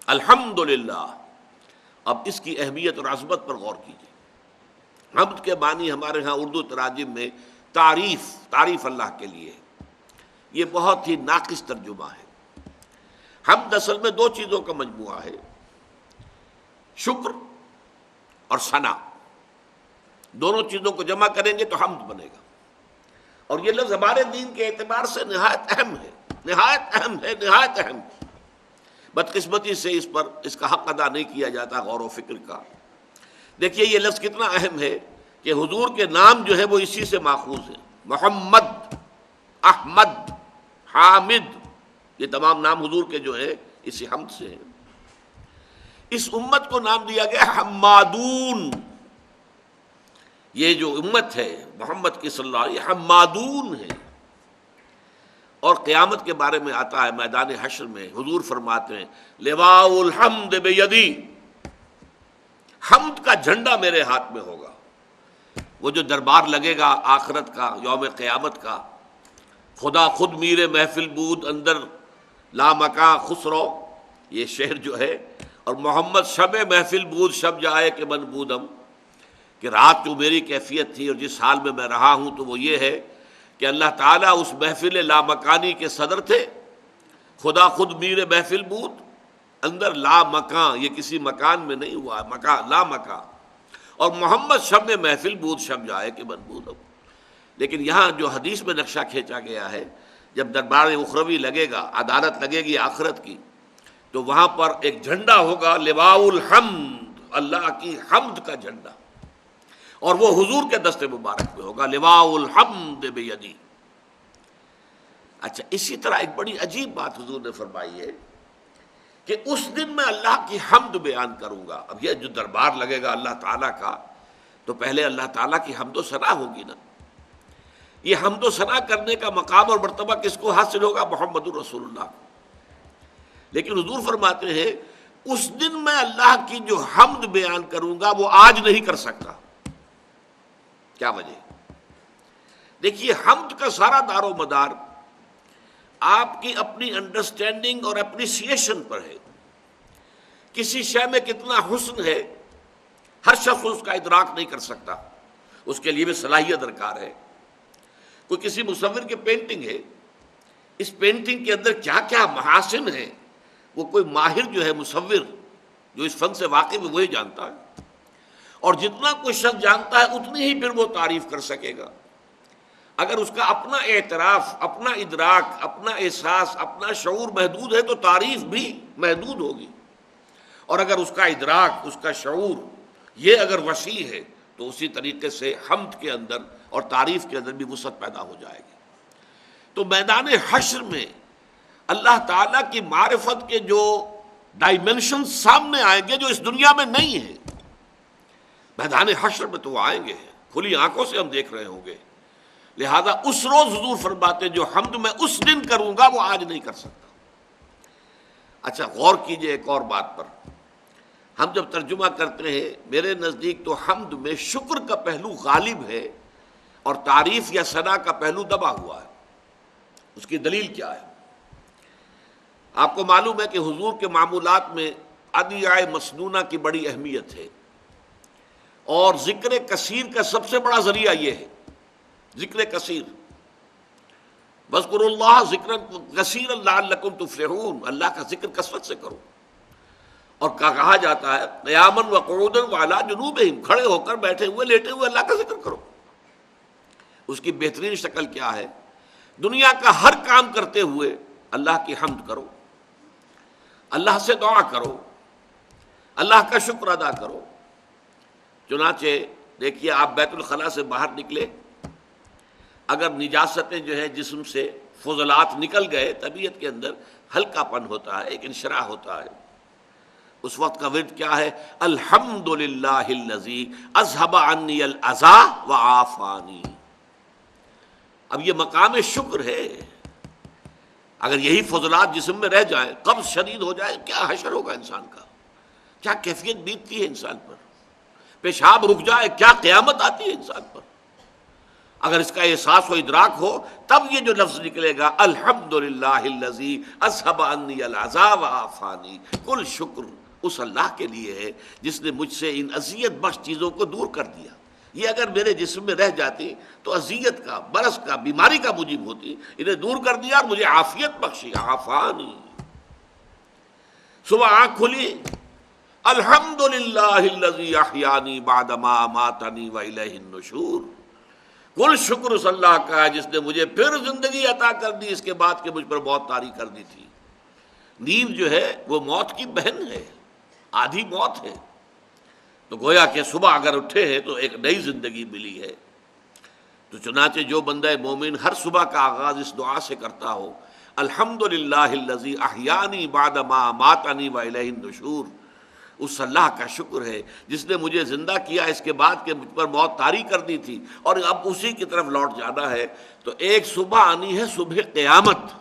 الحمدللہ۔ اب اس کی اہمیت اور عظمت پر غور کیجیے۔ حمد کے معنی ہمارے ہاں اردو تراجم میں تعریف اللہ کے لیے ہے۔ یہ بہت ہی ناقص ترجمہ ہے۔ حمد اصل میں دو چیزوں کا مجموعہ ہے، شکر اور ثنا۔ دونوں چیزوں کو جمع کریں گے تو حمد بنے گا، اور یہ لفظ ہمارے دین کے اعتبار سے نہایت اہم ہے، نہایت اہم ہے، نہایت اہم۔ بدقسمتی سے اس کا حق ادا نہیں کیا جاتا غور و فکر کا۔ دیکھیے یہ لفظ کتنا اہم ہے کہ حضور کے نام جو ہے وہ اسی سے ماخوذ ہے۔ محمد، احمد، حامد، یہ تمام نام حضور کے جو ہیں اسی حمد سے ہیں۔ اس امت کو نام دیا گیا حمادون۔ یہ جو امت ہے محمد کی صلی اللہ علیہ وسلم، یہ حمادون ہے۔ اور قیامت کے بارے میں آتا ہے میدان حشر میں، حضور فرماتے ہیں لواء الحمد بیدی، حمد کا جھنڈا میرے ہاتھ میں ہوگا۔ وہ جو دربار لگے گا آخرت کا، یوم قیامت کا، خدا خود میر محفل بود اندر لامکاں خسرو، یہ شعر جو ہے، اور محمد شب محفل بود شب جائے کہ من بودم، کہ رات جو میری کیفیت تھی اور جس حال میں میں رہا ہوں تو وہ یہ ہے کہ اللہ تعالیٰ اس محفل لامکانی کے صدر تھے، خدا خود میر محفل بود اندر لامکاں، یہ کسی مکان میں نہیں ہوا، مکان لامکاں، اور محمد شب محفل بود شب جائے کہ من بودم۔ لیکن یہاں جو حدیث میں نقشہ کھینچا گیا ہے، جب دربار اخروی لگے گا، عدالت لگے گی آخرت کی، تو وہاں پر ایک جھنڈا ہوگا لواء الحمد، اللہ کی حمد کا جھنڈا، اور وہ حضور کے دست مبارک میں ہوگا لواء الحمد بیدی۔ اچھا، اسی طرح ایک بڑی عجیب بات حضور نے فرمائی ہے کہ اس دن میں اللہ کی حمد بیان کروں گا۔ اب یہ جو دربار لگے گا اللہ تعالیٰ کا، تو پہلے اللہ تعالیٰ کی حمد و ثنا ہوگی نا۔ یہ حمد و ثنا کرنے کا مقام اور مرتبہ کس کو حاصل ہوگا؟ محمد الرسول اللہ کو۔ لیکن حضور فرماتے ہیں اس دن میں اللہ کی جو حمد بیان کروں گا وہ آج نہیں کر سکتا۔ کیا وجہ؟ دیکھیے حمد کا سارا دار و مدار آپ کی اپنی انڈرسٹینڈنگ اور اپریسیشن پر ہے۔ کسی شے میں کتنا حسن ہے ہر شخص اس کا ادراک نہیں کر سکتا، اس کے لیے بھی صلاحیت درکار ہے۔ کوئی کسی مصور کی پینٹنگ ہے، اس پینٹنگ کے اندر کیا کیا محاسن ہیں وہ کوئی ماہر جو ہے مصور جو اس فن سے واقف ہے وہی جانتا ہے، اور جتنا کوئی شخص جانتا ہے اتنی ہی پھر وہ تعریف کر سکے گا۔ اگر اس کا اپنا اعتراف، اپنا ادراک، اپنا احساس، اپنا شعور محدود ہے تو تعریف بھی محدود ہوگی، اور اگر اس کا ادراک، اس کا شعور یہ اگر وسیع ہے تو اسی طریقے سے حمد کے اندر اور تعریف کے اندر بھی وسعت پیدا ہو جائے گی۔ تو میدان حشر میں اللہ تعالیٰ کی معرفت کے جو ڈائمنشن سامنے آئیں گے جو اس دنیا میں نہیں ہیں، میدان حشر میں تو وہ آئیں گے، کھلی آنکھوں سے ہم دیکھ رہے ہوں گے۔ لہذا اس روز حضور فرماتے جو حمد میں اس دن کروں گا وہ آج نہیں کر سکتا۔ اچھا غور کیجئے ایک اور بات پر، ہم جب ترجمہ کرتے ہیں میرے نزدیک تو حمد میں شکر کا پہلو غالب ہے اور تعریف یا ثنا کا پہلو دبا ہوا ہے۔ اس کی دلیل کیا ہے؟ آپ کو معلوم ہے کہ حضور کے معمولات میں ادعیاء مسنونہ کی بڑی اہمیت ہے، اور ذکر کثیر کا سب سے بڑا ذریعہ یہ ہے، ذکر کثیر۔ وَاذْكُرُوا اللَّهَ ذِكْرًا كَثِيرًا لَعَلَّكُمْ تُفْلِحُونَ، اللہ کا ذکر کثرت سے کرو۔ اور کہا جاتا ہے قیاماً وقعوداً وعلیٰ جنوبہم، کھڑے ہو کر، بیٹھے ہوئے، لیٹے ہوئے اللہ کا ذکر کرو۔ اس کی بہترین شکل کیا ہے؟ دنیا کا ہر کام کرتے ہوئے اللہ کی حمد کرو، اللہ سے دعا کرو، اللہ کا شکر ادا کرو۔ چنانچہ دیکھیے آپ بیت الخلاء سے باہر نکلے، اگر نجاستیں جو ہے جسم سے فضلات نکل گئے، طبیعت کے اندر ہلکا پن ہوتا ہے، ایک انشراح ہوتا ہے۔ اس وقت کا ورد کیا ہے؟ الحمدللہ الذی اذھب عنی الاذی وعافانی۔ اب یہ مقام شکر ہے۔ اگر یہی فضلات جسم میں رہ جائیں، قبض شدید ہو جائے، کیا حشر ہوگا انسان کا، کیا کیفیت بیتتی ہے انسان پر، پیشاب رک جائے کیا قیامت آتی ہے انسان پر۔ اگر اس کا احساس و ادراک ہو تب یہ جو لفظ نکلے گا الحمدللہ الذی اذھب عنی العذاب وعافانی، کل شکر اس اللہ کے لیے ہے جس نے مجھ سے ان اذیت بخش چیزوں کو دور کر دیا۔ یہ اگر میرے جسم میں رہ جاتی تو اذیت کا، برس کا، بیماری کا موجب ہوتی، انہیں دور کر دیا اور مجھے عافیت بخشی، عافانی۔ صبح آنکھ کھلی، الحمدللہ الذی احیانی بعد ما اماتنی والیہ النشور، کل شکر اس اللہ کا ہے جس نے مجھے پھر زندگی عطا کر دی اس کے بعد کہ مجھ پر موت طاری کر دی تھی۔ نیند جو ہے وہ موت کی بہن ہے، آدھی موت ہے، تو گویا کہ صبح اگر اٹھے ہیں تو ایک نئی زندگی ملی ہے۔ تو چنانچہ جو بندہ مومن ہر صبح کا آغاز اس دعا سے کرتا ہو، الحمدللہ الذی احیانی بعد ما اماتنی والیہ النشور، اس اللہ کا شکر ہے جس نے مجھے زندہ کیا اس کے بعد کہ مجھ پر موت طاری کر دی تھی اور اب اسی کی طرف لوٹ جانا ہے۔ تو ایک صبح آنی ہے، صبح قیامت۔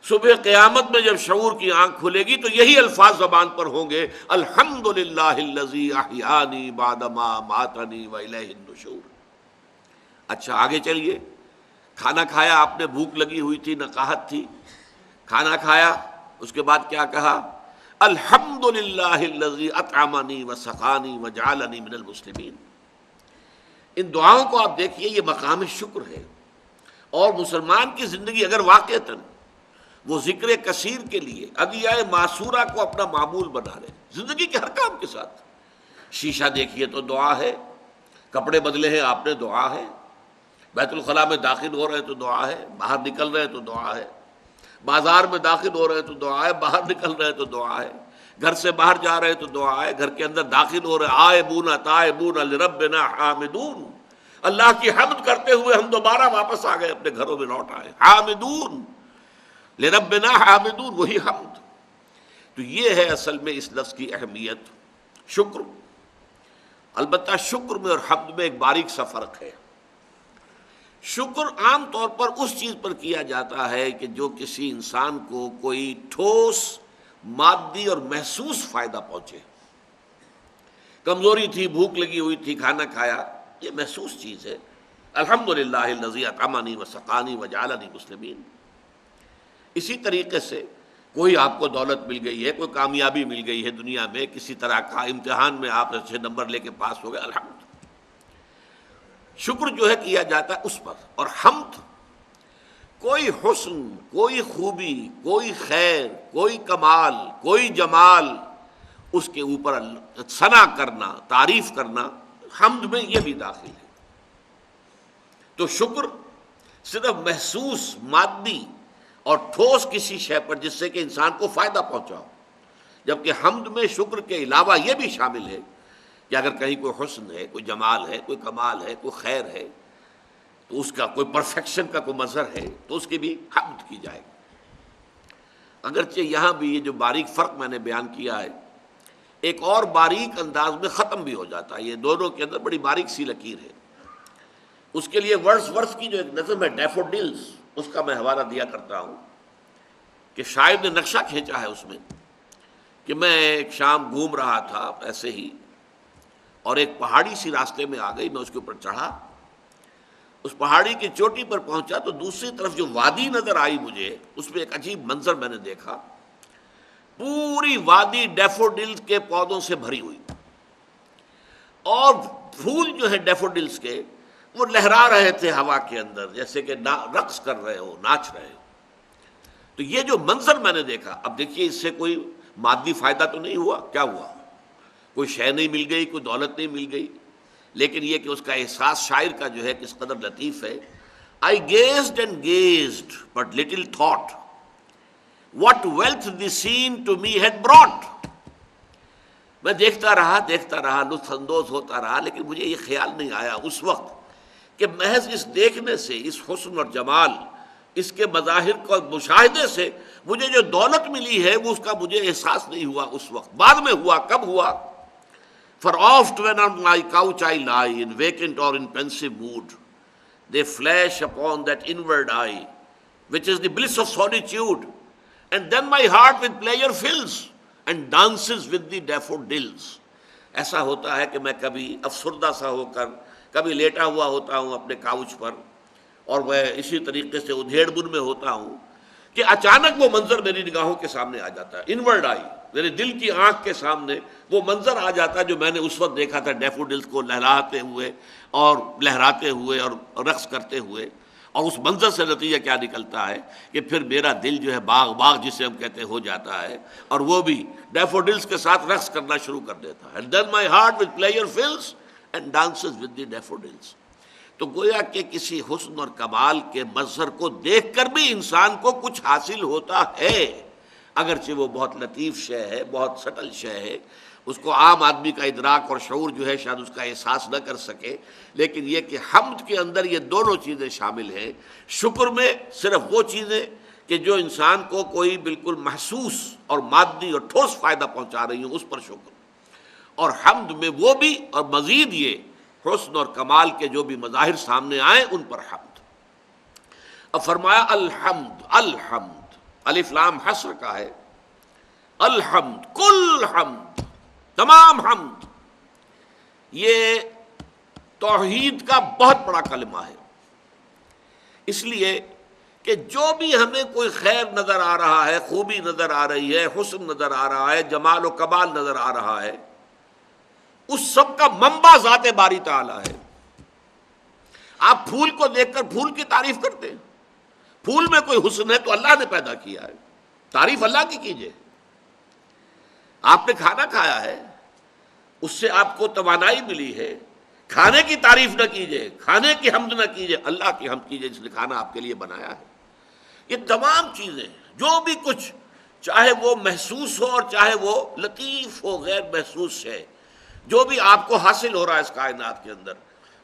صبح قیامت میں جب شعور کی آنکھ کھلے گی تو یہی الفاظ زبان پر ہوں گے، الحمدللہ الذی احیانی بعد ما اماتنی والیہ النشور۔ اچھا آگے چلیے، کھانا کھایا آپ نے، بھوک لگی ہوئی تھی، نقاہت تھی، کھانا کھایا، اس کے بعد کیا کہا؟ الحمدللہ الذی اطعمنی وسقانی وجعلنی من المسلمین۔ ان دعاؤں کو آپ دیکھیے، یہ مقام شکر ہے، اور مسلمان کی زندگی اگر واقعتاً وہ ذکر کثیر کے لیے ادعیہ معصورہ کو اپنا معمول بنا لے زندگی کے ہر کام کے ساتھ، شیشہ دیکھیے تو دعا ہے، کپڑے بدلے ہیں آپ نے، دعا ہے، بیت الخلاء میں داخل ہو رہے ہیں تو دعا ہے، باہر نکل رہے ہیں تو دعا ہے، بازار میں داخل ہو رہے ہیں تو دعا ہے، باہر نکل رہے ہیں تو دعا ہے، گھر سے باہر جا رہے ہیں تو دعا ہے، گھر کے اندر داخل ہو رہے ہیں، آئبون تائبون لربنا حامدون، اللہ کی حمد کرتے ہوئے ہم دوبارہ واپس آ گئے، اپنے گھروں میں لوٹ آئے، حامدون لربنا حامدون، وہی حمد۔ تو یہ ہے اصل میں اس لفظ کی اہمیت، شکر۔ البتہ شکر میں اور حمد میں ایک باریک سا فرق ہے۔ شکر عام طور پر اس چیز پر کیا جاتا ہے کہ جو کسی انسان کو کوئی ٹھوس مادی اور محسوس فائدہ پہنچے۔ کمزوری تھی، بھوک لگی ہوئی تھی، کھانا کھایا، یہ محسوس چیز ہے، الحمدللہ الذی اطعمنی وسقانی وجعلنی مسلمین۔ اسی طریقے سے کوئی آپ کو دولت مل گئی ہے، کوئی کامیابی مل گئی ہے دنیا میں، کسی طرح کا امتحان میں آپ اچھے نمبر لے کے پاس ہو گئے، الحمد۔ شکر جو ہے کیا جاتا ہے اس پر، اور حمد کوئی حسن، کوئی خوبی، کوئی خیر، کوئی کمال، کوئی جمال، اس کے اوپر ثنا کرنا، تعریف کرنا، حمد میں یہ بھی داخل ہے۔ تو شکر صرف محسوس، مادی اور ٹھوس کسی شے پر جس سے کہ انسان کو فائدہ پہنچاؤ، جبکہ حمد میں شکر کے علاوہ یہ بھی شامل ہے کہ اگر کہیں کوئی حسن ہے، کوئی جمال ہے، کوئی کمال ہے، کوئی خیر ہے، تو اس کا کوئی پرفیکشن کا کوئی مظہر ہے تو اس کی بھی حمد کی جائے گی۔ اگرچہ یہاں بھی یہ جو باریک فرق میں نے بیان کیا ہے ایک اور باریک انداز میں ختم بھی ہو جاتا ہے، یہ دونوں کے اندر بڑی باریک سی لکیر ہے۔ اس کے لیے ورڈز کی جو ایک نظم ہے ڈیفوڈلز، اس کا میں حوالہ دیا کرتا ہوں کہ شاعر نے نقشہ کھینچا ہے اس میں کہ میں ایک شام گھوم رہا تھا ایسے ہی، اور ایک پہاڑی سی راستے میں آ گئی، میں اس کے اوپر چڑھا، اس پہاڑی کی چوٹی پر پہنچا تو دوسری طرف جو وادی نظر آئی مجھے، اس میں ایک عجیب منظر میں نے دیکھا، پوری وادی ڈیفوڈلز کے پودوں سے بھری ہوئی، اور پھول جو ہیں ڈیفوڈلز کے وہ لہرا رہے تھے ہوا کے اندر جیسے کہ رقص کر رہے ہو، ناچ رہے ہو۔ تو یہ جو منظر میں نے دیکھا، اب دیکھیے اس سے کوئی مادی فائدہ تو نہیں ہوا، کیا ہوا؟ کوئی شے نہیں مل گئی، کوئی دولت نہیں مل گئی، لیکن یہ کہ اس کا احساس شاعر کا جو ہے کس قدر لطیف ہے۔ I gazed and gazed, but little thought what wealth the scene to me had brought۔ میں دیکھتا رہا، لطف اندوز ہوتا رہا، لیکن مجھے یہ خیال نہیں آیا اس وقت کہ محض اس دیکھنے سے، اس حسن اور جمال، اس کے مظاہر کو مشاہدے سے مجھے جو دولت ملی ہے وہ اس کا مجھے احساس نہیں ہوا اس وقت، بعد میں ہوا۔ کب ہوا؟ For oft when on my couch I lie, in vacant or in pensive mood, they flash upon that inward eye, which is the bliss of solitude, and then my heart with pleasure fills and dances with the daffodils۔ ایسا ہوتا ہے کہ میں کبھی افسردہ سا ہو کر کبھی لیٹا ہوا ہوتا ہوں اپنے کاؤچ پر اور میں اسی طریقے سے ادھیڑ بن میں ہوتا ہوں کہ اچانک وہ منظر میری نگاہوں کے سامنے آ جاتا ہے، انورڈ آئی، میرے دل کی آنکھ کے سامنے وہ منظر آ جاتا ہے جو میں نے اس وقت دیکھا تھا ڈیفوڈلز کو لہراتے ہوئے اور لہراتے ہوئے اور رقص کرتے ہوئے، اور اس منظر سے نتیجہ کیا نکلتا ہے کہ پھر میرا دل جو ہے باغ جسے ہم کہتے ہیں ہو جاتا ہے، اور وہ بھی ڈیفوڈلز کے ساتھ رقص کرنا شروع کر دیتا ہے. And then my heart with pleasure fills and dances with the daffodils. تو گویا کہ کسی حسن اور کمال کے منظر کو دیکھ کر بھی انسان کو کچھ حاصل ہوتا ہے، اگرچہ وہ بہت لطیف شے ہے، بہت سٹل شے ہے، اس کو عام آدمی کا ادراک اور شعور جو ہے شاید اس کا احساس نہ کر سکے، لیکن یہ کہ حمد کے اندر یہ دونوں چیزیں شامل ہیں. شکر میں صرف وہ چیزیں کہ جو انسان کو کوئی بالکل محسوس اور مادی اور ٹھوس فائدہ پہنچا رہی ہوں اس پر شکر، اور حمد میں وہ بھی، اور مزید یہ حسن اور کمال کے جو بھی مظاہر سامنے آئیں ان پر حمد. اب فرمایا الحمد، الحمد الف لام حسر کا ہے، الحمد کل حمد، تمام حمد. یہ توحید کا بہت بڑا کلمہ ہے، اس لیے کہ جو بھی ہمیں کوئی خیر نظر آ رہا ہے، خوبی نظر آ رہی ہے، حسن نظر آ رہا ہے، جمال و کمال نظر آ رہا ہے، اس سب کا منبع ذات باری تعالیٰ ہے. آپ پھول کو دیکھ کر پھول کی تعریف کرتے ہیں، پھول میں کوئی حسن ہے تو اللہ نے پیدا کیا ہے، تعریف اللہ کی کیجئے. آپ نے کھانا کھایا ہے، اس سے آپ کو توانائی ملی ہے، کھانے کی تعریف نہ کیجئے، کھانے کی حمد نہ کیجئے، اللہ کی حمد کیجئے جس نے کھانا آپ کے لیے بنایا ہے. یہ تمام چیزیں جو بھی کچھ، چاہے وہ محسوس ہو اور چاہے وہ لطیف ہو، غیر محسوس ہے، جو بھی آپ کو حاصل ہو رہا ہے اس کائنات کے اندر،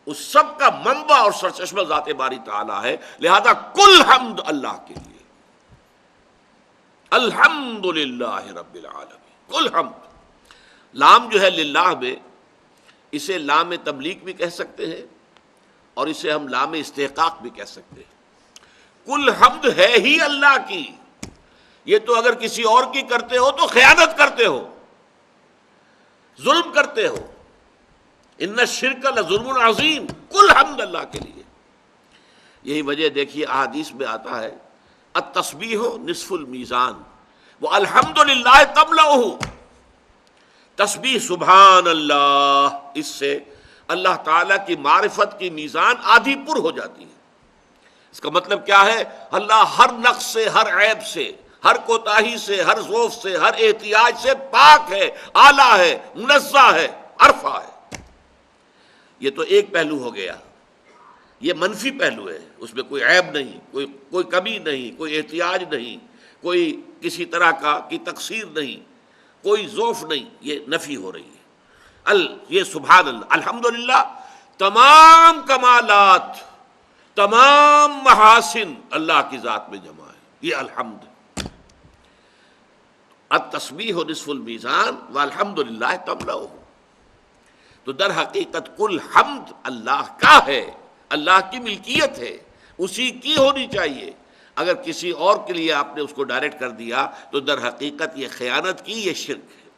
اس سب کا منبع اور سرچشمہ ذات باری تعالیٰ ہے. لہذا کل حمد اللہ کے لیے، الحمد للہ رب العالمین، کل حمد. لام جو ہے للہ میں، اسے لام تبلیغ بھی کہہ سکتے ہیں اور اسے ہم لام استحقاق بھی کہہ سکتے ہیں. کل حمد ہے ہی اللہ کی. یہ تو اگر کسی اور کی کرتے ہو تو خیانت کرتے ہو، ظلم کرتے ہو. ان الشرک لظلم عظیم. کل حمد اللہ کے لیے. یہی وجہ دیکھیے احادیث میں آتا ہے التسبیح نصف المیزان والحمدللہ تملأہ. تسبیح سبحان اللہ، اس سے اللہ تعالیٰ کی معرفت کی میزان آدھی پر ہو جاتی ہے. اس کا مطلب کیا ہے؟ اللہ ہر نقص سے، ہر عیب سے، ہر کوتاہی سے، ہر ضعف سے، ہر احتیاج سے پاک ہے، اعلیٰ ہے، منزہ ہے، عرفہ ہے. یہ تو ایک پہلو ہو گیا، یہ منفی پہلو ہے، اس میں کوئی عیب نہیں، کوئی کمی نہیں، کوئی احتیاج نہیں، کوئی کسی طرح کی تقصیر نہیں، کوئی ضعف نہیں. یہ نفی ہو رہی ہے. یہ سبحان اللہ، الحمدللہ تمام کمالات، تمام محاسن اللہ کی ذات میں جمع ہے. یہ الحمد. التسبیح نصف المیزان والحمدللہ تملأہ. تو در حقیقت کل حمد اللہ کا ہے، اللہ کی ملکیت ہے، اسی کی ہونی چاہیے. اگر کسی اور کے لیے آپ نے اس کو ڈائریکٹ کر دیا تو در حقیقت یہ خیانت کی، یہ شرک ہے.